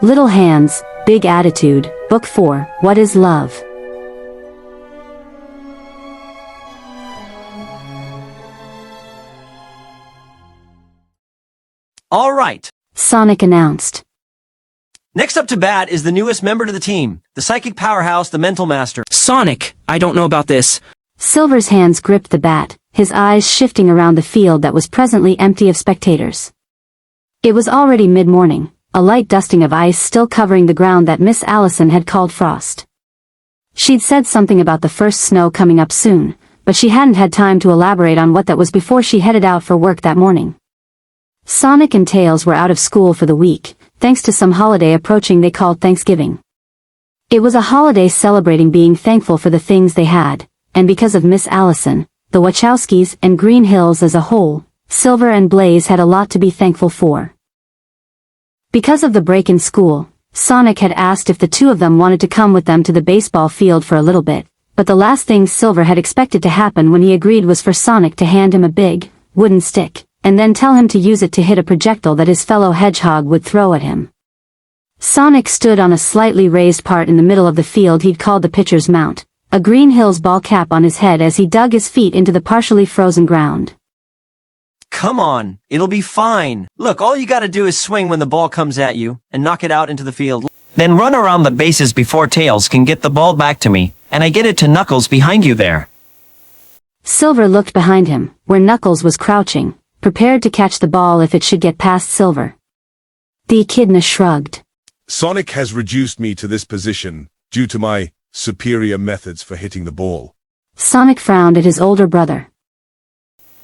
Little Hands, Big Attitude, Book 4, What is Love? All right. Sonic announced. Next up to bat is the newest member to the team, the psychic powerhouse, the Mental Master. Sonic, I don't know about this. Silver's hands gripped the bat, his eyes shifting around the field that was presently empty of spectators. It was already mid-morning, a light dusting of ice still covering the ground that Miss Allison had called frost. She'd said something about the first snow coming up soon, but she hadn't had time to elaborate on what that was before she headed out for work that morning. Sonic and Tails were out of school for the week, thanks to some holiday approaching they called Thanksgiving. It was a holiday celebrating being thankful for the things they had, and because of Miss Allison, the Wachowskis, and Green Hills as a whole, Silver and Blaze had a lot to be thankful for. Because of the break in school, Sonic had asked if the two of them wanted to come with them to the baseball field for a little bit, but the last thing Silver had expected to happen when he agreed was for Sonic to hand him a big, wooden stick, and then tell him to use it to hit a projectile that his fellow hedgehog would throw at him. Sonic stood on a slightly raised part in the middle of the field he'd called the pitcher's mound, a Green Hills ball cap on his head as he dug his feet into the partially frozen ground. Come on, it'll be fine. Look, all you gotta do is swing when the ball comes at you, and knock it out into the field. Then run around the bases before Tails can get the ball back to me, and I get it to Knuckles behind you there. Silver looked behind him, where Knuckles was crouching, prepared to catch the ball if it should get past Silver. The echidna shrugged. Sonic has reduced me to this position, due to my superior methods for hitting the ball. Sonic frowned at his older brother.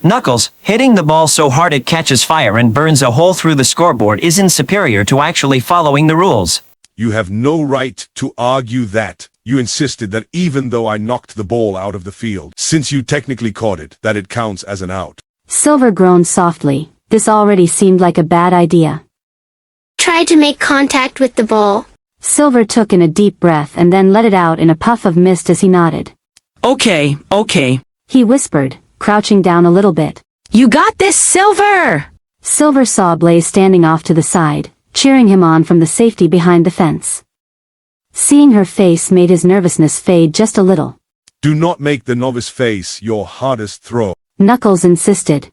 Knuckles, hitting the ball so hard it catches fire and burns a hole through the scoreboard isn't superior to actually following the rules. You have no right to argue that. You insisted that even though I knocked the ball out of the field, since you technically caught it, that it counts as an out. Silver groaned softly. This already seemed like a bad idea. Try to make contact with the ball. Silver took in a deep breath and then let it out in a puff of mist as he nodded. Okay. He whispered, crouching down a little bit. You got this, Silver! Silver saw Blaze standing off to the side, cheering him on from the safety behind the fence. Seeing her face made his nervousness fade just a little. Do not make the novice face your hardest throw. Knuckles insisted.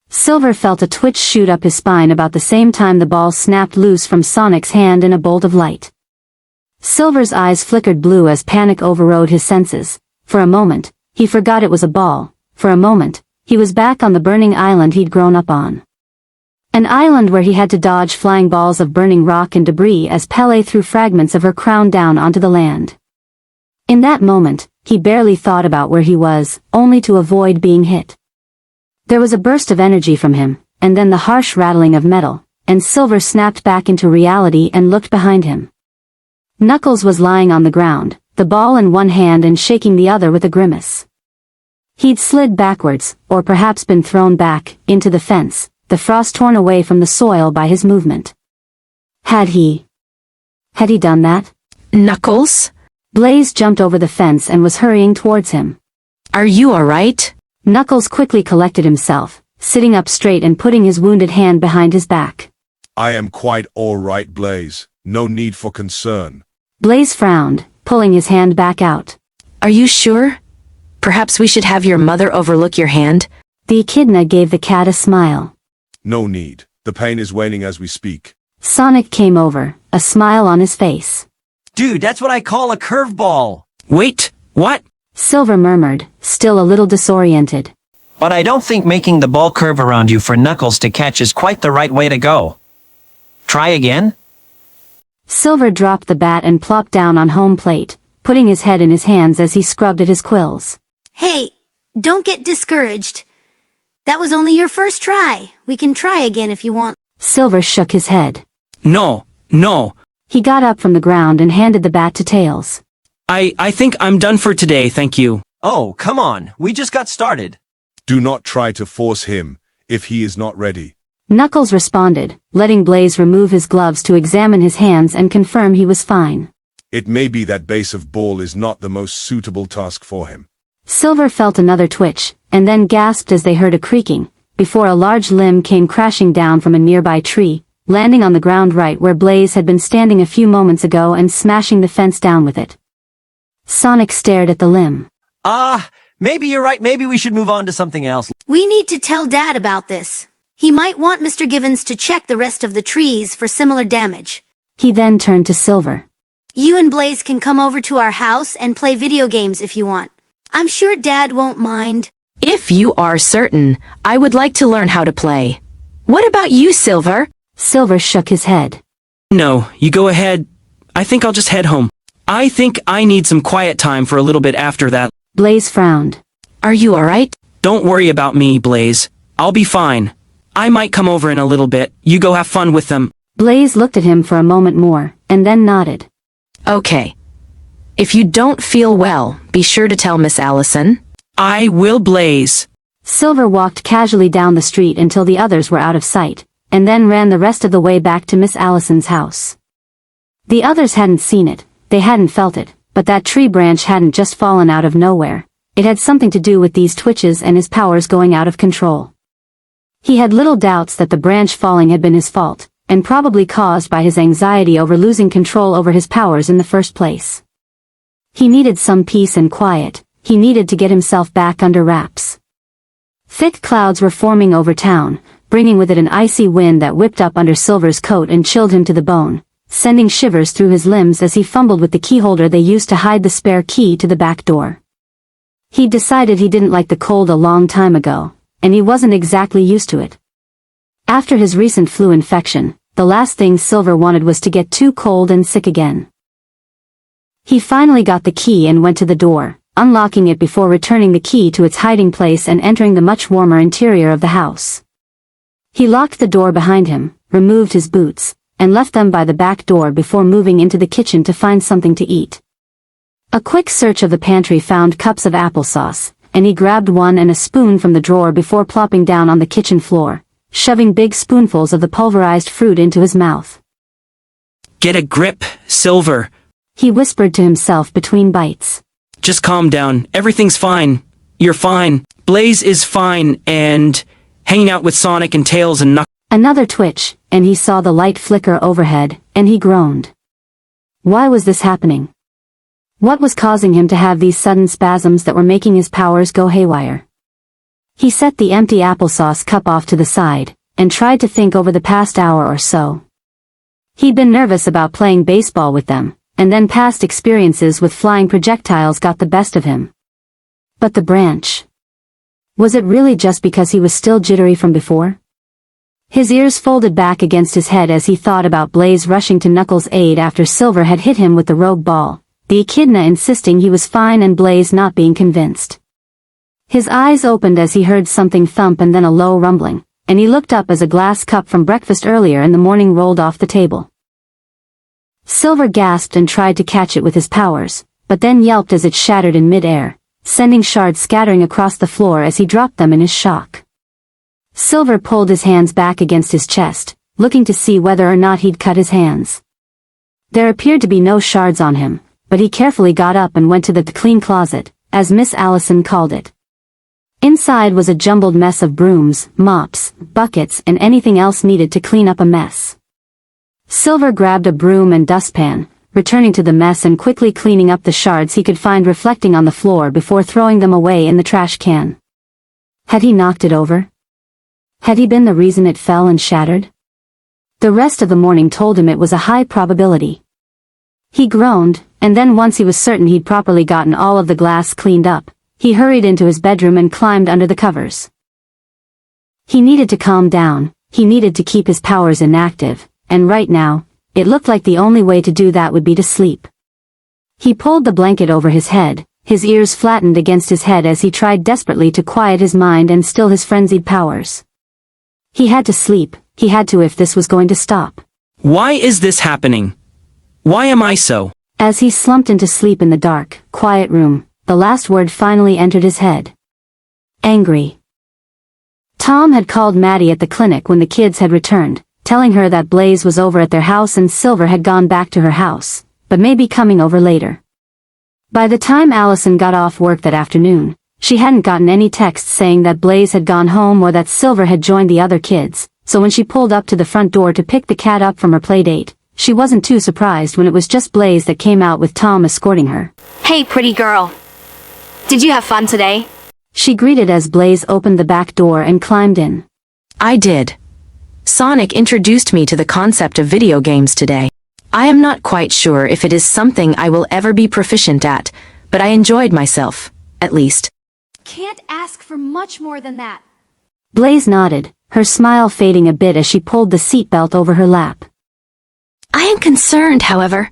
Silver felt a twitch shoot up his spine about the same time the ball snapped loose from Sonic's hand in a bolt of light. Silver's eyes flickered blue as panic overrode his senses. For a moment, he forgot it was a ball. For a moment, he was back on the burning island he'd grown up on. An island where he had to dodge flying balls of burning rock and debris as Pele threw fragments of her crown down onto the land. In that moment, he barely thought about where he was, only to avoid being hit. There was a burst of energy from him, and then the harsh rattling of metal, and Silver snapped back into reality and looked behind him. Knuckles was lying on the ground, the ball in one hand and shaking the other with a grimace. He'd slid backwards, or perhaps been thrown back, into the fence, the frost torn away from the soil by his movement. Had he done that? Knuckles? Blaze jumped over the fence and was hurrying towards him. Are you alright? Knuckles quickly collected himself, sitting up straight and putting his wounded hand behind his back. I am quite all right, Blaze. No need for concern. Blaze frowned, pulling his hand back out. Are you sure? Perhaps we should have your mother overlook your hand? The echidna gave the cat a smile. No need. The pain is waning as we speak. Sonic came over, a smile on his face. Dude, that's what I call a curveball. Wait, what? Silver murmured, still a little disoriented. But I don't think making the ball curve around you for Knuckles to catch is quite the right way to go. Try again? Silver dropped the bat and plopped down on home plate, putting his head in his hands as he scrubbed at his quills. Hey, don't get discouraged. That was only your first try. We can try again if you want. Silver shook his head. No. He got up from the ground and handed the bat to Tails. I think I'm done for today, thank you. Oh, come on, we just got started. Do not try to force him, if he is not ready. Knuckles responded, letting Blaze remove his gloves to examine his hands and confirm he was fine. It may be that base of ball is not the most suitable task for him. Silver felt another twitch, and then gasped as they heard a creaking, before a large limb came crashing down from a nearby tree, landing on the ground right where Blaze had been standing a few moments ago and smashing the fence down with it. Sonic stared at the limb. Maybe you're right. Maybe we should move on to something else. We need to tell Dad about this. He might want Mr. Givens to check the rest of the trees for similar damage. He then turned to Silver. You and Blaze can come over to our house and play video games if you want. I'm sure Dad won't mind. If you are certain, I would like to learn how to play. What about you, Silver? Silver shook his head. No, you go ahead. I think I'll just head home. I think I need some quiet time for a little bit after that. Blaze frowned. Are you alright? Don't worry about me, Blaze. I'll be fine. I might come over in a little bit. You go have fun with them. Blaze looked at him for a moment more, and then nodded. Okay. If you don't feel well, be sure to tell Miss Allison. I will, Blaze. Silver walked casually down the street until the others were out of sight, and then ran the rest of the way back to Miss Allison's house. The others hadn't seen it, they hadn't felt it, but that tree branch hadn't just fallen out of nowhere. It had something to do with these twitches and his powers going out of control. He had little doubts that the branch falling had been his fault, and probably caused by his anxiety over losing control over his powers in the first place. He needed some peace and quiet, he needed to get himself back under wraps. Thick clouds were forming over town, bringing with it an icy wind that whipped up under Silver's coat and chilled him to the bone, sending shivers through his limbs as he fumbled with the keyholder they used to hide the spare key to the back door. He'd decided he didn't like the cold a long time ago, and he wasn't exactly used to it. After his recent flu infection, the last thing Silver wanted was to get too cold and sick again. He finally got the key and went to the door, unlocking it before returning the key to its hiding place and entering the much warmer interior of the house. He locked the door behind him, removed his boots, and left them by the back door before moving into the kitchen to find something to eat. A quick search of the pantry found cups of applesauce, and he grabbed one and a spoon from the drawer before plopping down on the kitchen floor, shoving big spoonfuls of the pulverized fruit into his mouth. Get a grip, Silver. He whispered to himself between bites. Just calm down. Everything's fine. You're fine. Blaze is fine, and hanging out with Sonic and Tails and Knuckles. Another twitch, and he saw the light flicker overhead, and he groaned. Why was this happening? What was causing him to have these sudden spasms that were making his powers go haywire? He set the empty applesauce cup off to the side, and tried to think over the past hour or so. He'd been nervous about playing baseball with them, and then past experiences with flying projectiles got the best of him. But the branch. Was it really just because he was still jittery from before? His ears folded back against his head as he thought about Blaze rushing to Knuckles' aid after Silver had hit him with the rogue ball, the echidna insisting he was fine and Blaze not being convinced. His eyes opened as he heard something thump and then a low rumbling, and he looked up as a glass cup from breakfast earlier in the morning rolled off the table. Silver gasped and tried to catch it with his powers, but then yelped as it shattered in mid-air, sending shards scattering across the floor as he dropped them in his shock. Silver pulled his hands back against his chest, looking to see whether or not he'd cut his hands. There appeared to be no shards on him, but he carefully got up and went to the clean closet, as Miss Allison called it. Inside was a jumbled mess of brooms, mops, buckets and anything else needed to clean up a mess. Silver grabbed a broom and dustpan, returning to the mess and quickly cleaning up the shards he could find reflecting on the floor before throwing them away in the trash can. Had he knocked it over? Had he been the reason it fell and shattered? The rest of the morning told him it was a high probability. He groaned, and then once he was certain he'd properly gotten all of the glass cleaned up, he hurried into his bedroom and climbed under the covers. He needed to calm down, he needed to keep his powers inactive, and right now, it looked like the only way to do that would be to sleep. He pulled the blanket over his head, his ears flattened against his head as he tried desperately to quiet his mind and still his frenzied powers. He had to sleep, he had to if this was going to stop. Why is this happening? Why am I so? As he slumped into sleep in the dark, quiet room, the last word finally entered his head. Angry. Tom had called Maddie at the clinic when the kids had returned, telling her that Blaze was over at their house and Silver had gone back to her house, but may be coming over later. By the time Allison got off work that afternoon, she hadn't gotten any texts saying that Blaze had gone home or that Silver had joined the other kids, so when she pulled up to the front door to pick the cat up from her playdate, she wasn't too surprised when it was just Blaze that came out with Tom escorting her. Hey, pretty girl. Did you have fun today? She greeted as Blaze opened the back door and climbed in. I did. Sonic introduced me to the concept of video games today. I am not quite sure if it is something I will ever be proficient at, but I enjoyed myself, at least. Can't ask for much more than that. Blaze nodded, her smile fading a bit as she pulled the seatbelt over her lap. I am concerned, however.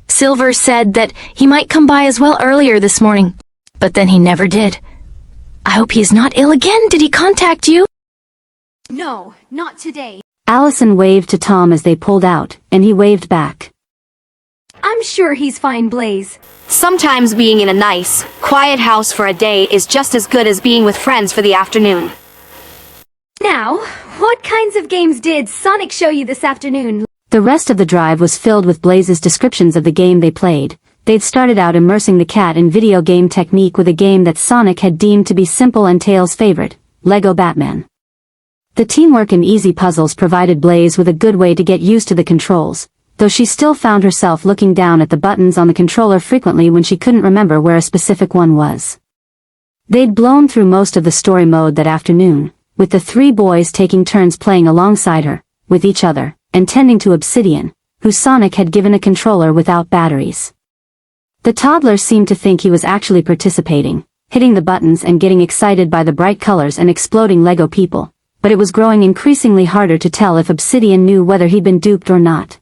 Silver said that he might come by as well earlier this morning, but then he never did. I hope he is not ill again. Did he contact you? No, not today. Allison waved to Tom as they pulled out, and he waved back. I'm sure he's fine, Blaze. Sometimes being in a nice, quiet house for a day is just as good as being with friends for the afternoon. Now, what kinds of games did Sonic show you this afternoon? The rest of the drive was filled with Blaze's descriptions of the game they played. They'd started out immersing the cat in video game technique with a game that Sonic had deemed to be simple and Tails' favorite, Lego Batman. The teamwork and easy puzzles provided Blaze with a good way to get used to the controls, though she still found herself looking down at the buttons on the controller frequently when she couldn't remember where a specific one was. They'd blown through most of the story mode that afternoon, with the three boys taking turns playing alongside her, with each other, and tending to Obsidian, who Sonic had given a controller without batteries. The toddler seemed to think he was actually participating, hitting the buttons and getting excited by the bright colors and exploding Lego people, but it was growing increasingly harder to tell if Obsidian knew whether he'd been duped or not.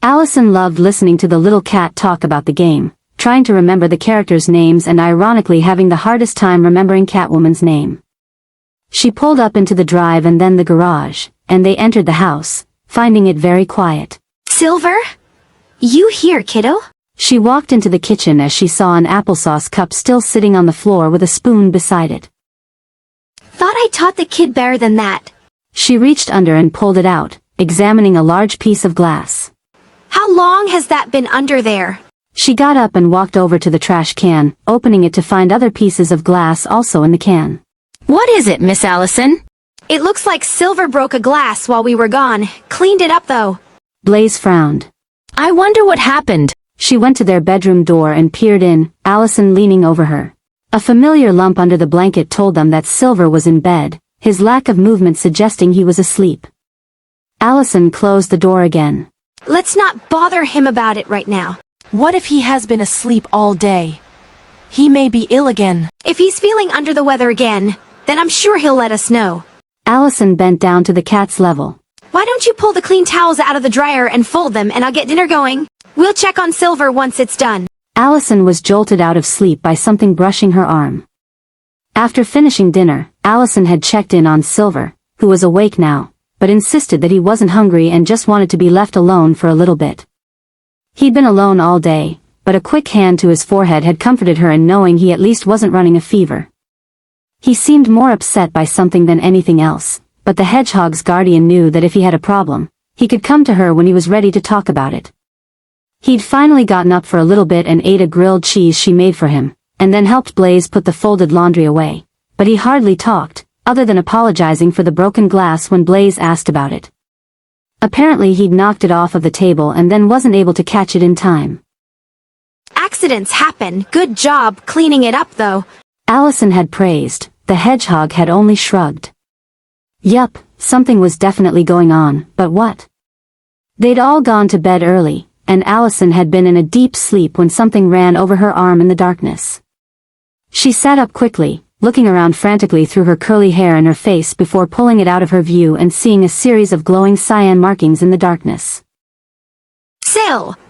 Allison loved listening to the little cat talk about the game, trying to remember the characters' names and ironically having the hardest time remembering Catwoman's name. She pulled up into the drive and then the garage, and they entered the house, finding it very quiet. Silver? You here, kiddo? She walked into the kitchen as she saw an applesauce cup still sitting on the floor with a spoon beside it. Thought I taught the kid better than that. She reached under and pulled it out, examining a large piece of glass. How long has that been under there? She got up and walked over to the trash can, opening it to find other pieces of glass also in the can. What is it, Miss Allison? It looks like Silver broke a glass while we were gone. Cleaned it up though. Blaze frowned. I wonder what happened. She went to their bedroom door and peered in, Allison leaning over her. A familiar lump under the blanket told them that Silver was in bed, his lack of movement suggesting he was asleep. Allison closed the door again. Let's not bother him about it right now. What if he has been asleep all day? He may be ill again. If he's feeling under the weather again, then I'm sure he'll let us know. Allison bent down to the cat's level. Why don't you pull the clean towels out of the dryer and fold them and I'll get dinner going? We'll check on Silver once it's done. Allison was jolted out of sleep by something brushing her arm. After finishing dinner, Allison had checked in on Silver, who was awake now, but insisted that he wasn't hungry and just wanted to be left alone for a little bit. He'd been alone all day, but a quick hand to his forehead had comforted her in knowing he at least wasn't running a fever. He seemed more upset by something than anything else, but the hedgehog's guardian knew that if he had a problem, he could come to her when he was ready to talk about it. He'd finally gotten up for a little bit and ate a grilled cheese she made for him, and then helped Blaze put the folded laundry away, but he hardly talked, other than apologizing for the broken glass when Blaze asked about it. Apparently he'd knocked it off of the table and then wasn't able to catch it in time. Accidents happen. Good job cleaning it up though. Allison had praised, the hedgehog had only shrugged. Yup, something was definitely going on, but what? They'd all gone to bed early, and Allison had been in a deep sleep when something ran over her arm in the darkness. She sat up quickly, looking around frantically through her curly hair and her face before pulling it out of her view and seeing a series of glowing cyan markings in the darkness.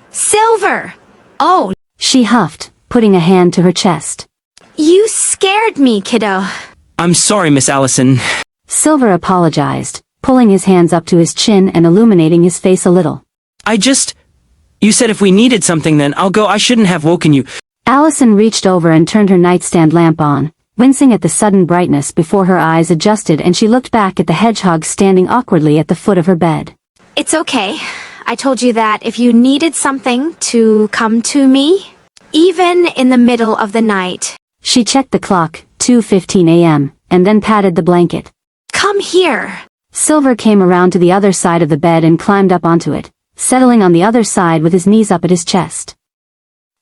Silver! Oh, she huffed, putting a hand to her chest. You scared me, kiddo. I'm sorry, Miss Allison. Silver apologized, pulling his hands up to his chin and illuminating his face a little. You said if we needed something then I'll go. I shouldn't have woken you. Allison reached over and turned her nightstand lamp on, wincing at the sudden brightness before her eyes adjusted and she looked back at the hedgehog standing awkwardly at the foot of her bed. It's okay. I told you that if you needed something to come to me, even in the middle of the night. She checked the clock, 2:15 a.m., and then patted the blanket. Come here. Silver came around to the other side of the bed and climbed up onto it, settling on the other side with his knees up at his chest.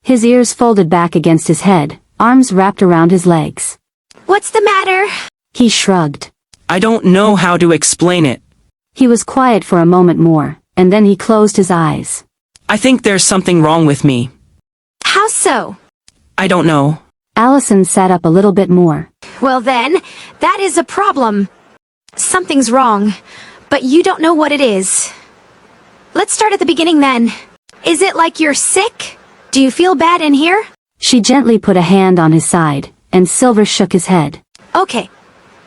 His ears folded back against his head, arms wrapped around his legs. What's the matter? He shrugged. I don't know how to explain it. He was quiet for a moment more, and then he closed his eyes. I think there's something wrong with me. How so? I don't know. Allison sat up a little bit more. Well then, that is a problem. Something's wrong, but you don't know what it is. Let's start at the beginning then. Is it like you're sick? Do you feel bad in here? She gently put a hand on his side, and Silver shook his head. Okay.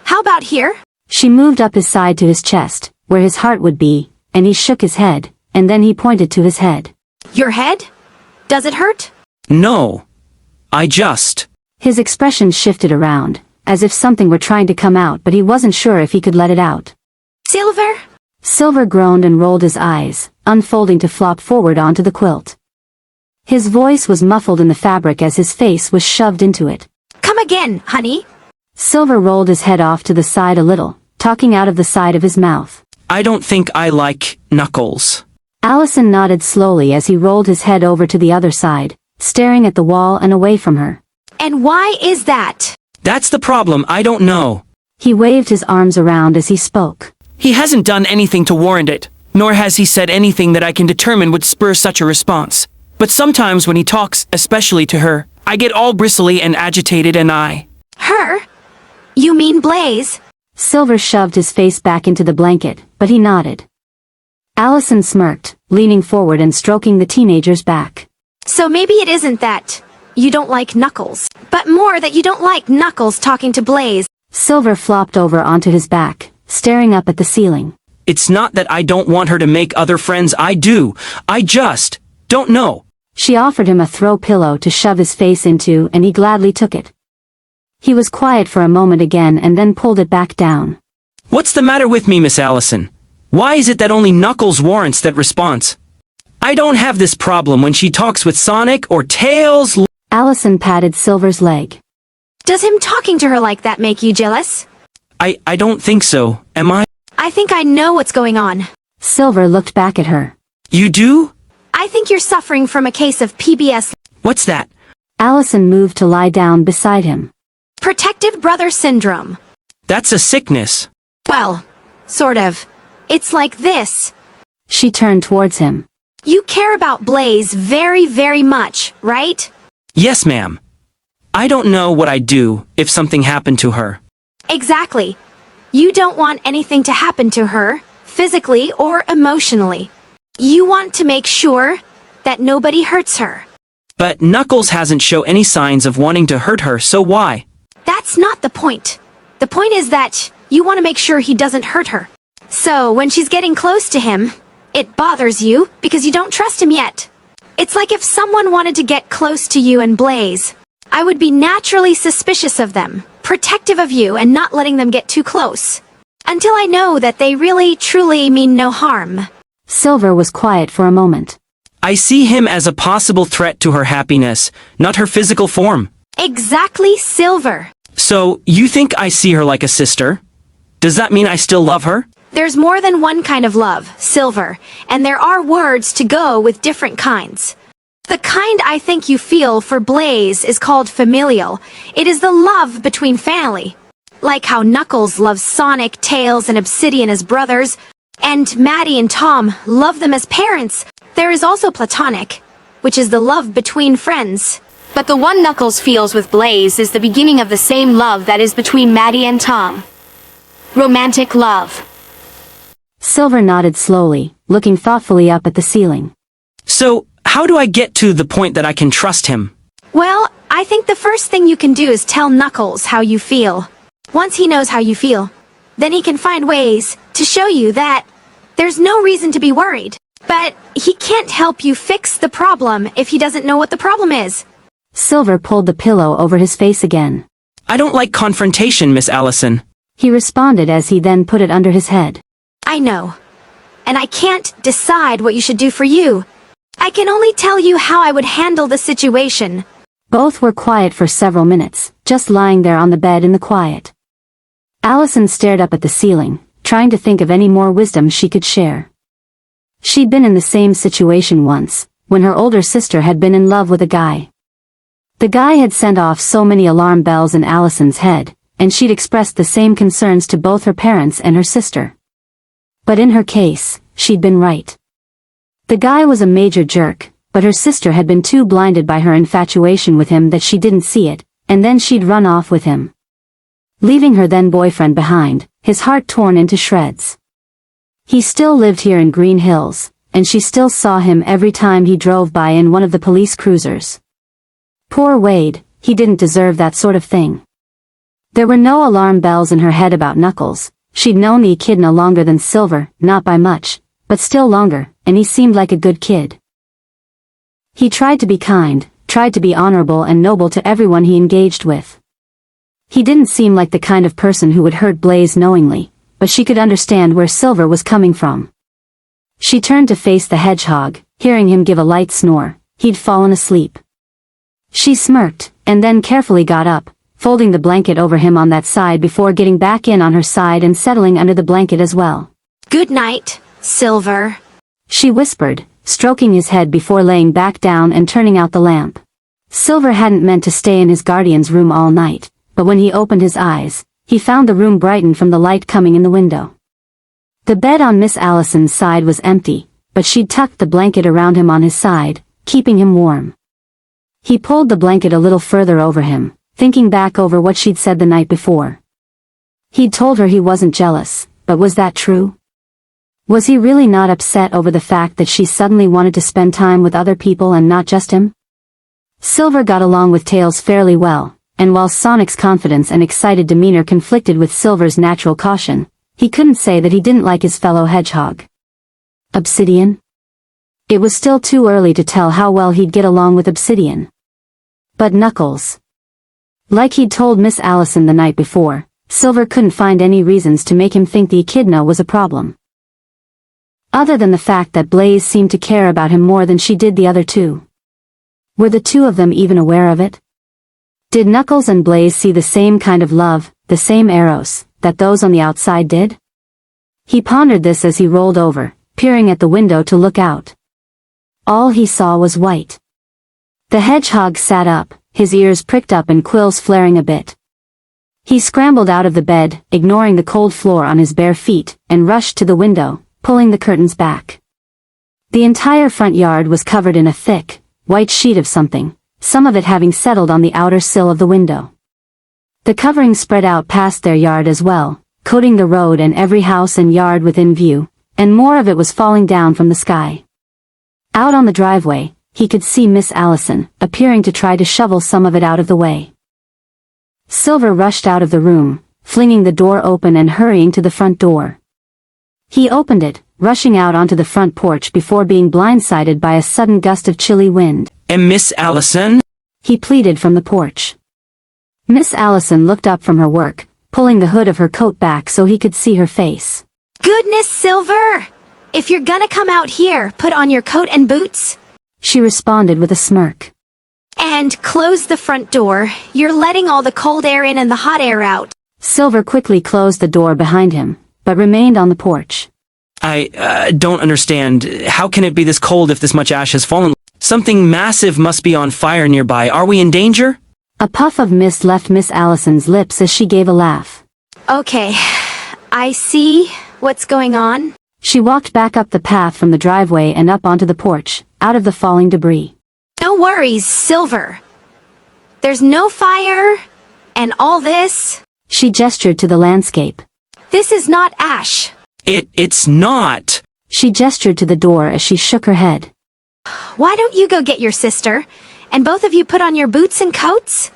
How about here? She moved up his side to his chest, where his heart would be, and he shook his head, and then he pointed to his head. Your head? Does it hurt? No. I just... His expression shifted around, as if something were trying to come out but he wasn't sure if he could let it out. Silver? Silver groaned and rolled his eyes, unfolding to flop forward onto the quilt. His voice was muffled in the fabric as his face was shoved into it. Come again, honey. Silver rolled his head off to the side a little, talking out of the side of his mouth. I don't think I like Knuckles. Allison nodded slowly as he rolled his head over to the other side, staring at the wall and away from her. And why is that? That's the problem, I don't know. He waved his arms around as he spoke. He hasn't done anything to warrant it, nor has he said anything that I can determine would spur such a response. But sometimes when he talks, especially to her, I get all bristly and agitated and I... Her? You mean Blaze? Silver shoved his face back into the blanket, but he nodded. Allison smirked, leaning forward and stroking the teenager's back. So maybe it isn't that you don't like Knuckles, but more that you don't like Knuckles talking to Blaze. Silver flopped over onto his back, staring up at the ceiling. It's not that I don't want her to make other friends, I do. I just don't know. She offered him a throw pillow to shove his face into and he gladly took it. He was quiet for a moment again and then pulled it back down. What's the matter with me, Miss Allison? Why is it that only Knuckles warrants that response? I don't have this problem when she talks with Sonic or Tails. Allison patted Silver's leg. Does him talking to her like that make you jealous? I don't think so, am I? I think I know what's going on. Silver looked back at her. You do? I think you're suffering from a case of PBS. What's that? Allison moved to lie down beside him. Protective brother syndrome. That's a sickness. Well, sort of. It's like this. She turned towards him. You care about Blaze very, very much, right? Yes, ma'am. I don't know what I'd do if something happened to her. Exactly. You don't want anything to happen to her, physically or emotionally. You want to make sure that nobody hurts her. But Knuckles hasn't shown any signs of wanting to hurt her, so why? That's not the point. The point is that you want to make sure he doesn't hurt her. So when she's getting close to him, it bothers you because you don't trust him yet. It's like if someone wanted to get close to you and Blaze. I would be naturally suspicious of them, protective of you and not letting them get too close. Until I know that they really, truly mean no harm. Silver was quiet for a moment. I see him as a possible threat to her happiness, not her physical form. Exactly, Silver. So, you think I see her like a sister? Does that mean I still love her? There's more than one kind of love, Silver, and there are words to go with different kinds. The kind I think you feel for Blaze is called familial. It is the love between family. Like how Knuckles loves Sonic, Tails, and Obsidian as brothers, and Maddie and Tom love them as parents. There is also platonic, which is the love between friends. But the one Knuckles feels with Blaze is the beginning of the same love that is between Maddie and Tom. Romantic love. Silver nodded slowly, looking thoughtfully up at the ceiling. So, how do I get to the point that I can trust him? Well, I think the first thing you can do is tell Knuckles how you feel. Once he knows how you feel, then he can find ways to show you that there's no reason to be worried. But he can't help you fix the problem if he doesn't know what the problem is. Silver pulled the pillow over his face again. I don't like confrontation, Miss Allison. He responded as he then put it under his head. I know. And I can't decide what you should do for you. I can only tell you how I would handle the situation. Both were quiet for several minutes, just lying there on the bed in the quiet. Allison stared up at the ceiling, trying to think of any more wisdom she could share. She'd been in the same situation once, when her older sister had been in love with a guy. The guy had sent off so many alarm bells in Allison's head, and she'd expressed the same concerns to both her parents and her sister. But in her case, she'd been right. The guy was a major jerk, but her sister had been too blinded by her infatuation with him that she didn't see it, and then she'd run off with him, leaving her then boyfriend behind, his heart torn into shreds. He still lived here in Green Hills, and she still saw him every time he drove by in one of the police cruisers. Poor Wade, he didn't deserve that sort of thing. There were no alarm bells in her head about Knuckles. She'd known the echidna longer than Silver, not by much, but still longer, and he seemed like a good kid. He tried to be kind, tried to be honorable and noble to everyone he engaged with. He didn't seem like the kind of person who would hurt Blaze knowingly, but she could understand where Silver was coming from. She turned to face the hedgehog, hearing him give a light snore. He'd fallen asleep. She smirked, and then carefully got up, folding the blanket over him on that side before getting back in on her side and settling under the blanket as well. Good night, Silver. She whispered, stroking his head before laying back down and turning out the lamp. Silver hadn't meant to stay in his guardian's room all night, but when he opened his eyes, he found the room brightened from the light coming in the window. The bed on Miss Allison's side was empty, but she'd tucked the blanket around him on his side, keeping him warm. He pulled the blanket a little further over him, thinking back over what she'd said the night before. He'd told her he wasn't jealous, but was that true? Was he really not upset over the fact that she suddenly wanted to spend time with other people and not just him? Silver got along with Tails fairly well, and while Sonic's confidence and excited demeanor conflicted with Silver's natural caution, he couldn't say that he didn't like his fellow hedgehog. Obsidian? It was still too early to tell how well he'd get along with Obsidian. But Knuckles. Like he'd told Miss Allison the night before, Silver couldn't find any reasons to make him think the echidna was a problem. Other than the fact that Blaze seemed to care about him more than she did the other two. Were the two of them even aware of it? Did Knuckles and Blaze see the same kind of love, the same eros, that those on the outside did? He pondered this as he rolled over, peering at the window to look out. All he saw was white. The hedgehog sat up, his ears pricked up and quills flaring a bit. He scrambled out of the bed, ignoring the cold floor on his bare feet, and rushed to the window, pulling the curtains back. The entire front yard was covered in a thick, white sheet of something, some of it having settled on the outer sill of the window. The covering spread out past their yard as well, coating the road and every house and yard within view, and more of it was falling down from the sky. Out on the driveway, he could see Miss Allison, appearing to try to shovel some of it out of the way. Silver rushed out of the room, flinging the door open and hurrying to the front door. He opened it, rushing out onto the front porch before being blindsided by a sudden gust of chilly wind. And Miss Allison? He pleaded from the porch. Miss Allison looked up from her work, pulling the hood of her coat back so he could see her face. Goodness, Silver! If you're gonna come out here, put on your coat and boots. She responded with a smirk. And close the front door. You're letting all the cold air in and the hot air out. Silver quickly closed the door behind him, but remained on the porch. I don't understand. How can it be this cold if this much ash has fallen? Something massive must be on fire nearby. Are we in danger? A puff of mist left Miss Allison's lips as she gave a laugh. Okay, I see what's going on. She walked back up the path from the driveway and up onto the porch, out of the falling debris. No worries, Silver. There's no fire, and all this. She gestured to the landscape. This is not ash. It's not. She gestured to the door as she shook her head. Why don't you go get your sister, and both of you put on your boots and coats?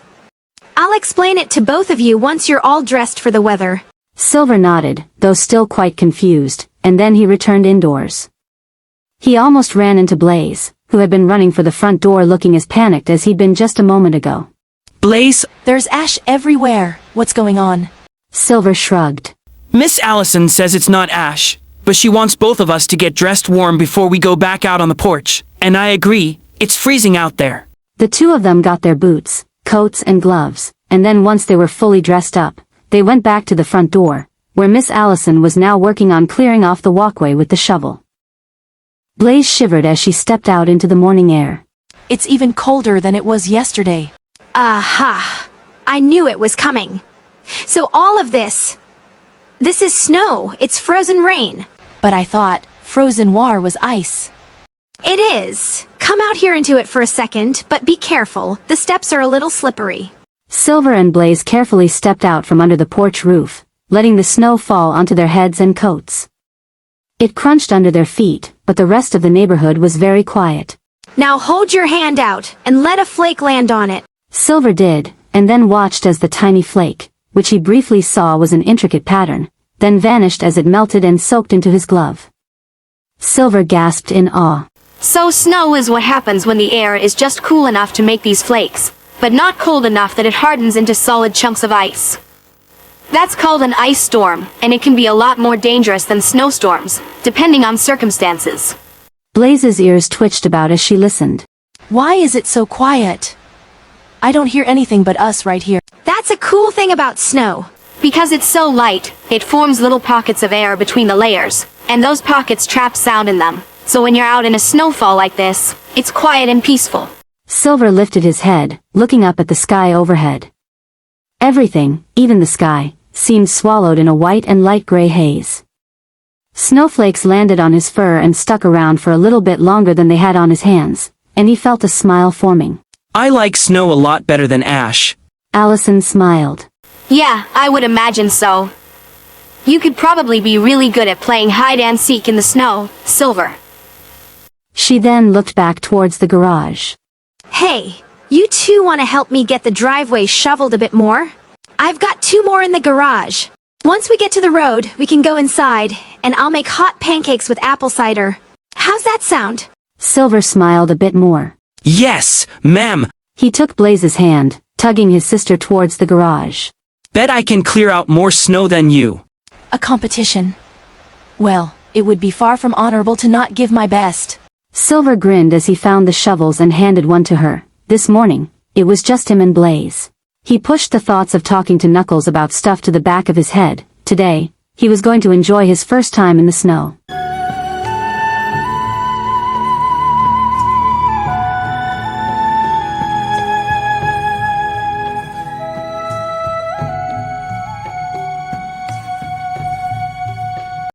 I'll explain it to both of you once you're all dressed for the weather. Silver nodded, though still quite confused, and then he returned indoors. He almost ran into Blaze, who had been running for the front door looking as panicked as he'd been just a moment ago. Blaze? There's ash everywhere. What's going on? Silver shrugged. Miss Allison says it's not ash, but she wants both of us to get dressed warm before we go back out on the porch, and I agree, it's freezing out there. The two of them got their boots, coats and gloves, and then once they were fully dressed up, they went back to the front door, where Miss Allison was now working on clearing off the walkway with the shovel. Blaze shivered as she stepped out into the morning air. It's even colder than it was yesterday. Aha! I knew it was coming. So all of this is snow. It's frozen rain. But I thought frozen war was ice. It is. Come out here into it for a second, but be careful. The steps are a little slippery. Silver and Blaze carefully stepped out from under the porch roof, letting the snow fall onto their heads and coats. It crunched under their feet, but the rest of the neighborhood was very quiet. Now hold your hand out and let a flake land on it. Silver did, and then watched as the tiny flake, which he briefly saw was an intricate pattern, then vanished as it melted and soaked into his glove. Silver gasped in awe. So snow is what happens when the air is just cool enough to make these flakes, but not cold enough that it hardens into solid chunks of ice. That's called an ice storm, and it can be a lot more dangerous than snowstorms, depending on circumstances. Blaze's ears twitched about as she listened. Why is it so quiet? I don't hear anything but us right here. That's a cool thing about snow. Because it's so light, it forms little pockets of air between the layers, and those pockets trap sound in them. So when you're out in a snowfall like this, it's quiet and peaceful. Silver lifted his head, looking up at the sky overhead. Everything, even the sky, seemed swallowed in a white and light gray haze. Snowflakes landed on his fur and stuck around for a little bit longer than they had on his hands, and he felt a smile forming. I like snow a lot better than ash. Allison smiled. Yeah, I would imagine so. You could probably be really good at playing hide-and-seek in the snow, Silver. She then looked back towards the garage. Hey, you two want to help me get the driveway shoveled a bit more? I've got 2 more in the garage. Once we get to the road, we can go inside, and I'll make hot pancakes with apple cider. How's that sound? Silver smiled a bit more. Yes, ma'am. He took Blaze's hand, tugging his sister towards the garage. Bet I can clear out more snow than you. A competition. Well, it would be far from honorable to not give my best. Silver grinned as he found the shovels and handed one to her. This morning, it was just him and Blaze. He pushed the thoughts of talking to Knuckles about stuff to the back of his head. Today, he was going to enjoy his first time in the snow.